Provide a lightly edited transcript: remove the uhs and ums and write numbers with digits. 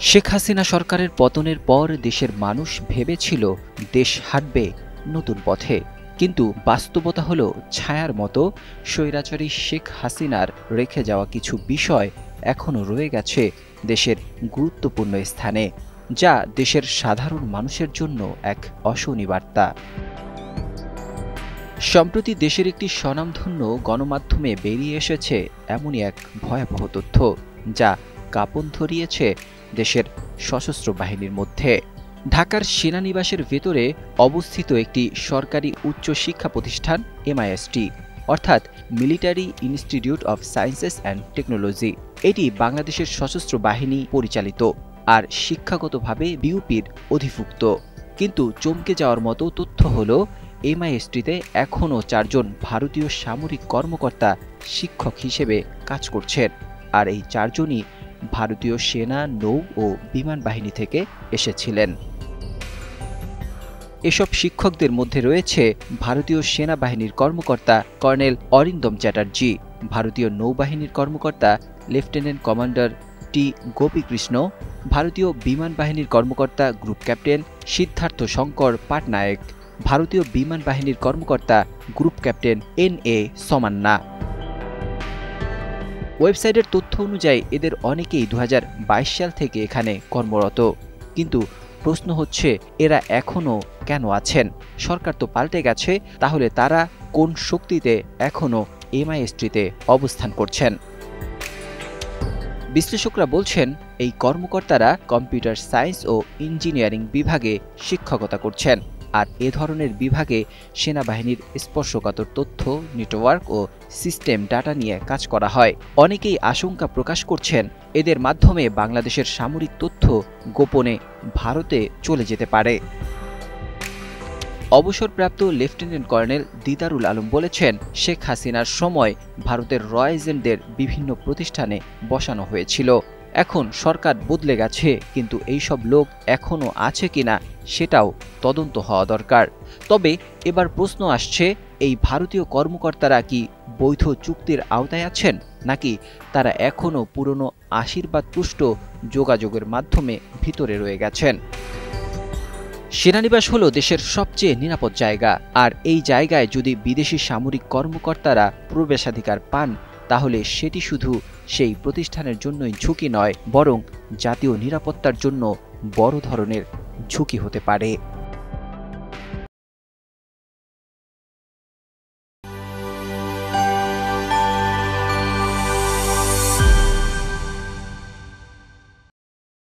শেখ হাসিনা সরকারের পতনের পর দেশের মানুষ ভেবেছিল দেশ হাঁটবে নতুন পথে, কিন্তু বাস্তবতা হলো ছায়ার মতো। স্বৈরাচারী শেখ হাসিনার রেখে যাওয়া কিছু বিষয় এখনও রয়ে গেছে দেশের গুরুত্বপূর্ণ স্থানে, যা দেশের সাধারণ মানুষের জন্য এক অশনি বার্তা। সম্প্রতি দেশের একটি স্বনামধন্য গণমাধ্যমে বেরিয়ে এসেছে এমনই এক ভয়াবহ তথ্য, যা কাঁপন ধরিয়েছে দেশের সশস্ত্র বাহিনীর মধ্যে। ঢাকার সেনানিবাসের ভেতরে অবস্থিত একটি সরকারি উচ্চ শিক্ষা প্রতিষ্ঠান MIST, অর্থাৎ military institute of sciences and technology. এটি বাংলাদেশের সশস্ত্র বাহিনী পরিচালিত আর শিক্ষাগতভাবে বিউপির অধিভুক্ত। কিন্তু চমকে যাওয়ার মতো তথ্য হল, MISTতে এখনও 4 জন ভারতীয় সামরিক কর্মকর্তা শিক্ষক হিসেবে কাজ করছেন, আর এই 4 জনই ভারতীয় সেনা, নৌ ও বিমান বাহিনী থেকে এসেছিলেন। এসব শিক্ষকদের মধ্যে রয়েছে ভারতীয় সেনাবাহিনীর কর্মকর্তা কর্নেল অরিন্দম চ্যাটার্জি, ভারতীয় নৌবাহিনীর কর্মকর্তা লেফটেন্যান্ট কমান্ডার টি গোপীকৃষ্ণ, ভারতীয় বিমান বাহিনীর কর্মকর্তা গ্রুপ ক্যাপ্টেন সিদ্ধার্থ শঙ্কর পাটনায়ক, ভারতীয় বিমান বাহিনীর কর্মকর্তা গ্রুপ ক্যাপ্টেন NA সমান্না। ওয়েবসাইটের তথ্য অনুযায়ী এদের অনেকেই 2022 সাল থেকে এখানে কর্মরত, কিন্তু প্রশ্ন হচ্ছে এরা এখনও কেন আছেন? সরকার তো পাল্টে গেছে, তাহলে তারা কোন শক্তিতে এখনও MISTতে অবস্থান করছেন? বিশ্লেষকরা বলছেন, এই কর্মকর্তারা কম্পিউটার সায়েন্স ও ইঞ্জিনিয়ারিং বিভাগে শিক্ষকতা করছেন, আর এ ধরনের বিভাগে সেনাবাহিনীর স্পর্শকাতর তথ্য, নেটওয়ার্ক ও সিস্টেম ডাটা নিয়ে কাজ করা হয়। অনেকেই আশঙ্কা প্রকাশ করছেন, এদের মাধ্যমে বাংলাদেশের সামরিক তথ্য গোপনে ভারতে চলে যেতে পারে। অবসরপ্রাপ্ত লেফটেন্যান্ট কর্নেল দিদারুল আলম বলেছেন, শেখ হাসিনার সময় ভারতের র এজেন্টদের বিভিন্ন প্রতিষ্ঠানে বসানো হয়েছিল। এখন সরকার বদলে গেছে, কিন্তু এইসব লোক এখনও আছে কিনা সেটাও তদন্ত হওয়া দরকার। তবে এবার প্রশ্ন আসছে, এই ভারতীয় কর্মকর্তারা কি বৈধ চুক্তির আওতায় আছেন, নাকি তারা এখনও পুরনো আশীর্বাদপুষ্ট যোগাযোগের মাধ্যমে ভিতরে রয়ে গেছেন? সেনানিবাস হলো দেশের সবচেয়ে নিরাপদ জায়গা, আর এই জায়গায় যদি বিদেশি সামরিক কর্মকর্তারা প্রবেশাধিকার পান, তাহলে সেটি শুধু সেই প্রতিষ্ঠানের জন্যই ঝুঁকি নয়, বরং জাতীয় নিরাপত্তার জন্য বড় ধরনের ঝুঁকি হতে পারে।